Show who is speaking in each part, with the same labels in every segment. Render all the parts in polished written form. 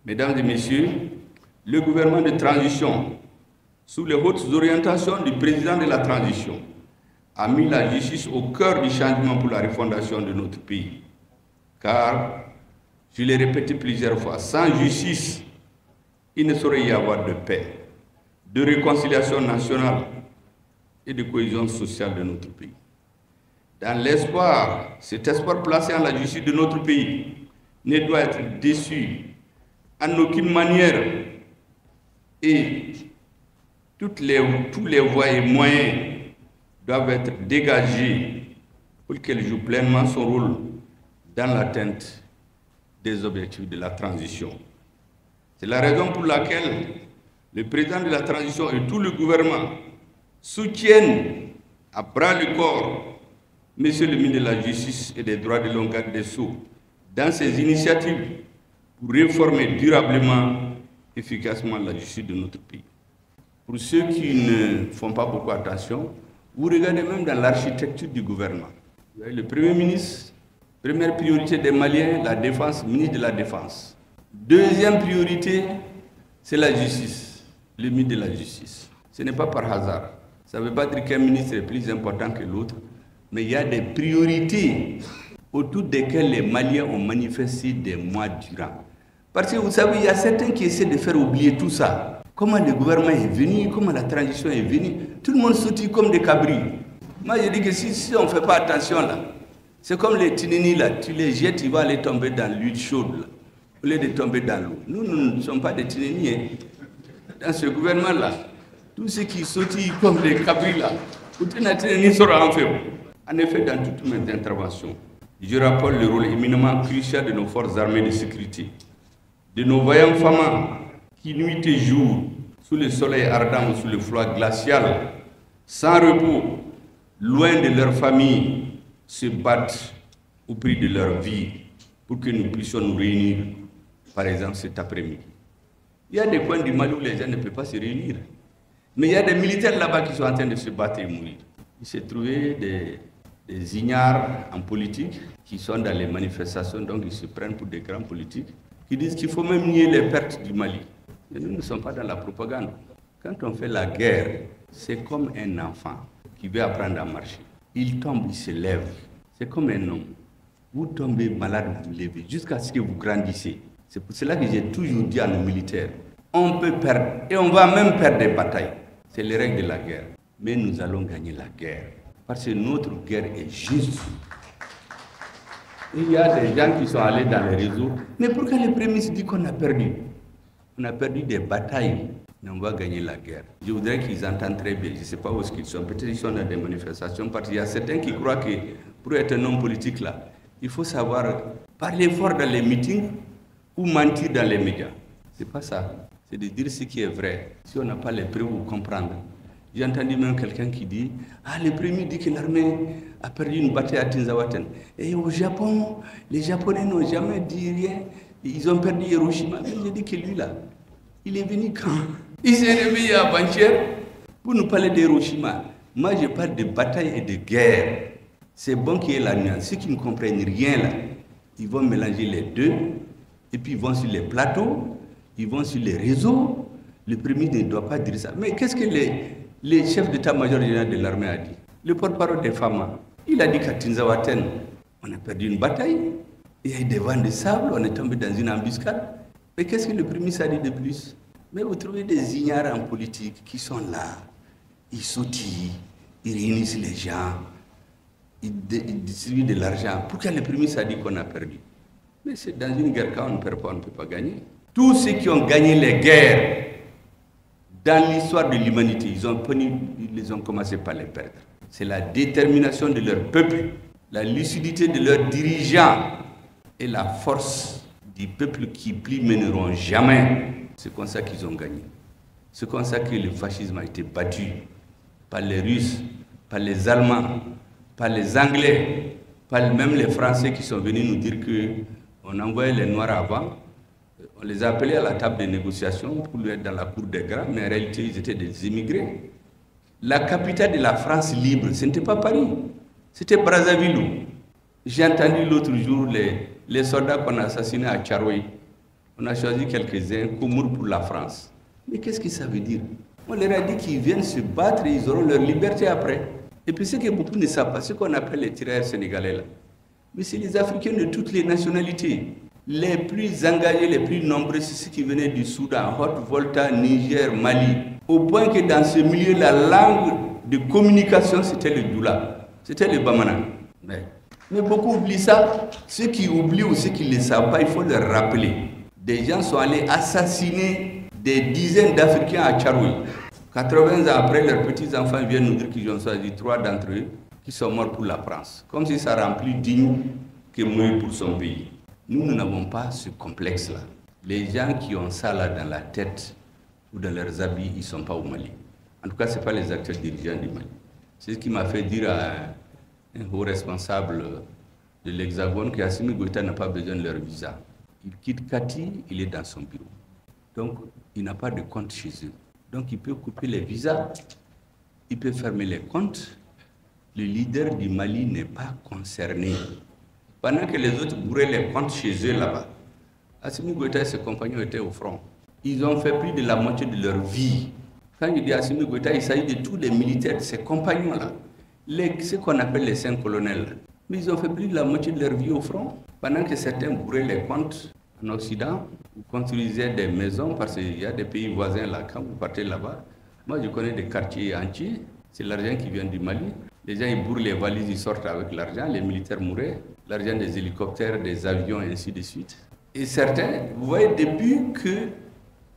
Speaker 1: Mesdames et messieurs, le gouvernement de transition, sous les hautes orientations du président de la transition, a mis la justice au cœur du changement pour la refondation de notre pays. Car, je l'ai répété plusieurs fois, sans justice, il ne saurait y avoir de paix, de réconciliation nationale et de cohésion sociale de notre pays. Dans l'espoir, cet espoir placé en la justice de notre pays ne doit être déçu en aucune manière, et tous les voies et moyens doivent être dégagés pour qu'elle joue pleinement son rôle dans l'atteinte des objectifs de la transition. C'est la raison pour laquelle le président de la transition et tout le gouvernement soutiennent à bras le corps Monsieur le ministre de la Justice et des Droits de l'Homme garde des Sceaux dans ses initiatives pour réformer durablement, efficacement la justice de notre pays. Pour ceux qui ne font pas beaucoup attention, vous regardez même dans l'architecture du gouvernement. Vous avez le Premier ministre, première priorité des Maliens, la défense, ministre de la Défense. Deuxième priorité, c'est la justice, le ministre de la Justice. Ce n'est pas par hasard. Ça ne veut pas dire qu'un ministre est plus important que l'autre, mais il y a des priorités autour desquelles les Maliens ont manifesté des mois durant. Parce que vous savez, il y a certains qui essaient de faire oublier tout ça. Comment le gouvernement est venu, comment la transition est venue, tout le monde sautille comme des cabris. Moi, je dis que si on ne fait pas attention là, c'est comme les tinini là, tu les jettes, ils vont aller tomber dans l'huile chaude là, au lieu de tomber dans l'eau. Nous ne sommes pas des tinini, hein. Dans ce gouvernement là, tous ceux qui sautillent comme des cabris là, tout un tinini sera en fait. En effet, dans toutes mes interventions, je rappelle le rôle éminemment crucial de nos forces armées de sécurité, de nos vaillants femmes qui, nuit et jour, sous le soleil ardent ou sous le froid glacial, sans repos, loin de leur famille, se battent au prix de leur vie pour que nous puissions nous réunir, par exemple cet après-midi. Il y a des coins du Mali où les gens ne peuvent pas se réunir. Mais il y a des militaires là-bas qui sont en train de se battre et mourir. Il s'est trouvé des ignares en politique qui sont dans les manifestations, donc ils se prennent pour des grands politiques, qui disent qu'il faut même nier les pertes du Mali. Et nous ne sommes pas dans la propagande. Quand on fait la guerre, c'est comme un enfant qui veut apprendre à marcher. Il tombe, il se lève. C'est comme un homme. Vous tombez malade, vous vous levez, jusqu'à ce que vous grandissez. C'est pour cela que j'ai toujours dit à nos militaires, on peut perdre, et on va même perdre des batailles. C'est les règles de la guerre. Mais nous allons gagner la guerre. Parce que notre guerre est juste. Il y a des gens qui sont allés dans les réseaux. Mais pourquoi le Premier ministre dit qu'on a perdu? On a perdu des batailles, mais on va gagner la guerre. Je voudrais qu'ils entendent très bien. Je ne sais pas où ils sont. Peut-être qu'ils sont dans des manifestations. Parce qu'il y a certains qui croient que pour être un homme politique là, il faut savoir parler fort dans les meetings ou mentir dans les médias. Ce n'est pas ça. C'est de dire ce qui est vrai. Si on n'a pas les preuves pour comprendre. J'ai entendu même quelqu'un qui dit « Ah, le premier dit que l'armée a perdu une bataille à Tinzawaten. Et au Japon, les Japonais n'ont jamais dit rien. Ils ont perdu Hiroshima. » Mais j'ai dit que lui là, il est venu quand? Il s'est réveillé avant-hier pour nous parler d'Hiroshima. Moi, je parle de bataille et de guerre. C'est bon qu'il y ait la nuance. Ceux qui ne comprennent rien là, ils vont mélanger les deux. Et puis ils vont sur les plateaux, ils vont sur les réseaux. Le premier ne doit pas dire ça. Mais qu'est-ce que les chefs d'état-major général de l'armée a dit? Le porte-parole des femmes, il a dit qu'à Tinzawaten, on a perdu une bataille, il y a eu des vents de sable, on est tombé dans une embuscade. Mais qu'est-ce que le premier ministre a dit de plus? Mais vous trouvez des ignorants en politique qui sont là, ils sautillent, ils réunissent les gens, ils distribuent de l'argent. Pourquoi le premier ministre a dit qu'on a perdu? Mais c'est dans une guerre, quand on ne perd pas, on ne peut pas gagner. Tous ceux qui ont gagné les guerres, dans l'histoire de l'humanité, ils ont commencé par les perdre. C'est la détermination de leur peuple, la lucidité de leurs dirigeants et la force du peuple qui plie mèneront jamais. C'est comme ça qu'ils ont gagné. C'est comme ça que le fascisme a été battu par les Russes, par les Allemands, par les Anglais, par même les Français qui sont venus nous dire qu'on envoyait les Noirs avant. On les a appelés à la table de négociation pour être dans la cour des grands, mais en réalité, ils étaient des immigrés. La capitale de la France libre, ce n'était pas Paris, c'était Brazzaville. J'ai entendu l'autre jour les soldats qu'on a assassinés à Tcharoui. On a choisi quelques-uns, Koumour pour la France. Mais qu'est-ce que ça veut dire? On leur a dit qu'ils viennent se battre et ils auront leur liberté après. Et puis ce que beaucoup ne savent pas, ce qu'on appelle les tirailleurs sénégalais là. Mais c'est les Africains de toutes les nationalités. Les plus engagés, les plus nombreux, c'est ceux qui venaient du Soudan, Haute-Volta, Niger, Mali. Au point que dans ce milieu, la langue de communication, c'était le Doula, c'était le Bamana. Mais beaucoup oublient ça. Ceux qui oublient ou ceux qui ne le savent pas, il faut leur rappeler. Des gens sont allés assassiner des dizaines d'Africains à Tcharoui. 80 ans après, leurs petits-enfants viennent nous dire qu'ils ont choisi 3 d'entre eux qui sont morts pour la France. Comme si ça rend plus digne que mourir pour son pays. Nous n'avons pas ce complexe-là. Les gens qui ont ça là dans la tête ou dans leurs habits, ils ne sont pas au Mali. En tout cas, ce n'est pas les acteurs dirigeants du Mali. C'est ce qui m'a fait dire à un haut responsable de l'Hexagone qu'Assimi Goïta n'a pas besoin de leur visa. Il quitte Kati, il est dans son bureau. Donc, il n'a pas de compte chez eux. Donc, il peut couper les visas, il peut fermer les comptes. Le leader du Mali n'est pas concerné. Pendant que les autres bourraient les comptes chez eux là-bas, Assimi Goïta et ses compagnons étaient au front. Ils ont fait plus de la moitié de leur vie. Quand je dis Assimi Goïta, il s'agit de tous les militaires, de ses compagnons-là. Ce qu'on appelle les 5 colonels. Mais ils ont fait plus de la moitié de leur vie au front. Pendant que certains bourraient les comptes en Occident, ou construisaient des maisons, parce qu'il y a des pays voisins là, quand vous partez là-bas, moi je connais des quartiers entiers, c'est l'argent qui vient du Mali. Les gens ils bourrent les valises, ils sortent avec l'argent, les militaires mouraient, l'argent des hélicoptères, des avions, et ainsi de suite. Et certains, vous voyez, depuis que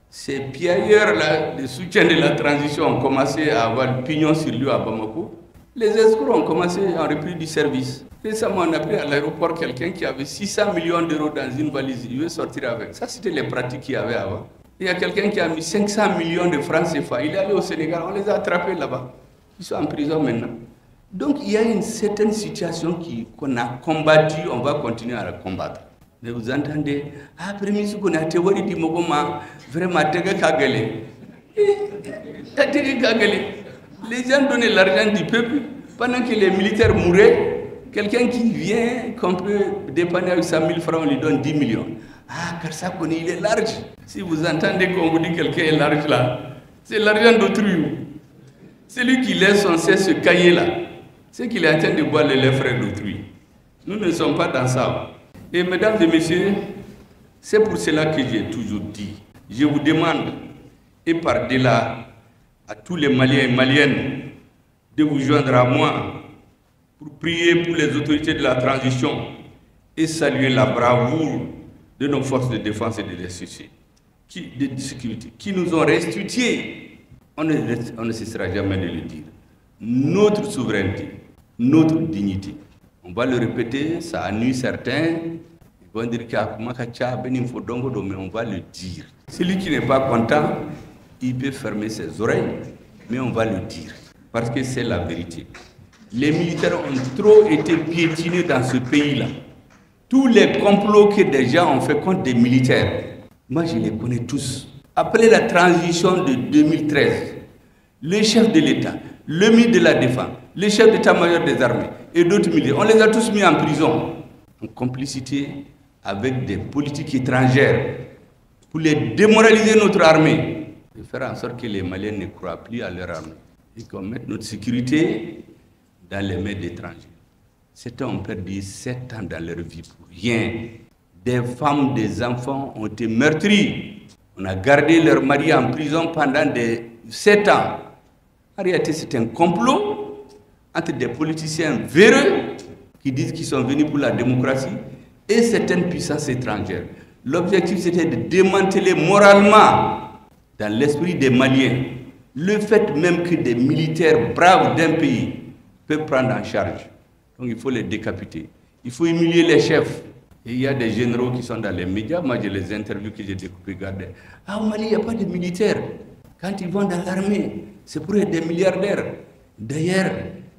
Speaker 1: ces piailleurs-là, les soutiens de la transition ont commencé à avoir le pignon sur lui à Bamako, les escrocs ont commencé à repris du service. Récemment, on a pris à l'aéroport quelqu'un qui avait 600 millions d'euros dans une valise. Il veut sortir avec. Ça, c'était les pratiques qu'il y avait avant. Il y a quelqu'un qui a mis 500 millions de francs CFA. Il est allé au Sénégal, on les a attrapés là-bas. Ils sont en prison maintenant. Donc, il y a une certaine situation qu'on a combattue, on va continuer à la combattre. Mais vous entendez, après, on a théorie du Mogoma, vraiment, les gens donnaient l'argent du peuple pendant que les militaires mouraient. Quelqu'un qui vient, qu'on peut dépanner avec 100 000 francs, on lui donne 10 millions. Ah, car ça connaît, il est large. Si vous entendez qu'on vous dit que quelqu'un est large là, c'est l'argent d'autrui. C'est lui qui laisse son cesse ce cahier là. C'est qu'il est en train de boire le lait frais d'autrui. Nous ne sommes pas dans ça. Et mesdames et messieurs, c'est pour cela que j'ai toujours dit, je vous demande, et par-delà à tous les Maliens et Maliennes, de vous joindre à moi pour prier pour les autorités de la transition et saluer la bravoure de nos forces de défense et de sécurité qui nous ont restitué, on ne cessera jamais de le dire, notre souveraineté, notre dignité. On va le répéter, ça ennuie certains, ils vont dire mais on va le dire. Celui qui n'est pas content, il peut fermer ses oreilles, mais on va le dire, parce que c'est la vérité. Les militaires ont trop été piétinés dans ce pays-là. Tous les complots que des gens ont fait contre des militaires, moi je les connais tous. Après la transition de 2013, le chef de l'État, le ministre de la Défense, le chef d'état-major des armées et d'autres militaires, on les a tous mis en prison en complicité avec des politiques étrangères pour les démoraliser notre armée, et faire en sorte que les Maliens ne croient plus à leur armée et qu'on mette notre sécurité dans les mains d'étrangers. Certains ont perdu 7 ans dans leur vie pour rien. Des femmes, des enfants ont été meurtris. On a gardé leurs maris en prison pendant 7 ans. En réalité, c'est un complot entre des politiciens véreux qui disent qu'ils sont venus pour la démocratie et certaines puissances étrangères. L'objectif, c'était de démanteler moralement, dans l'esprit des Maliens, le fait même que des militaires braves d'un pays peuvent prendre en charge. Donc il faut les décapiter. Il faut humilier les chefs. Et il y a des généraux qui sont dans les médias. Moi, j'ai les interviews que j'ai découpées. Regardez. Ah, au Mali, il n'y a pas de militaires. Quand ils vont dans l'armée, c'est pour être des milliardaires. D'ailleurs,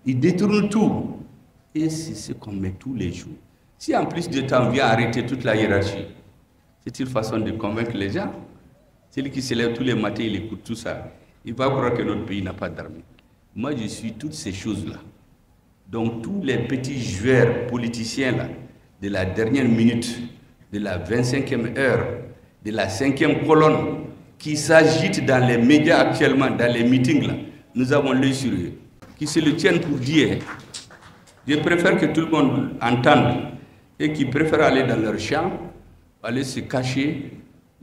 Speaker 1: ils détournent tout. Et c'est ce qu'on met tous les jours. Si en plus de temps, on vient arrêter toute la hiérarchie, c'est une façon de convaincre les gens. Celui qui se lève tous les matins, il écoute tout ça. Il va croire que notre pays n'a pas d'armée. Moi, je suis toutes ces choses-là. Donc, tous les petits joueurs politiciens là, de la dernière minute, de la 25e heure, de la 5e colonne qui s'agite dans les médias actuellement, dans les meetings là, nous avons l'œil sur eux, qui se le tiennent pour dire. Je préfère que tout le monde entende et qui préfèrent aller dans leur champ, aller se cacher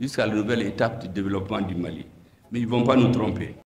Speaker 1: jusqu'à la nouvelle étape du développement du Mali. Mais ils ne vont pas nous tromper.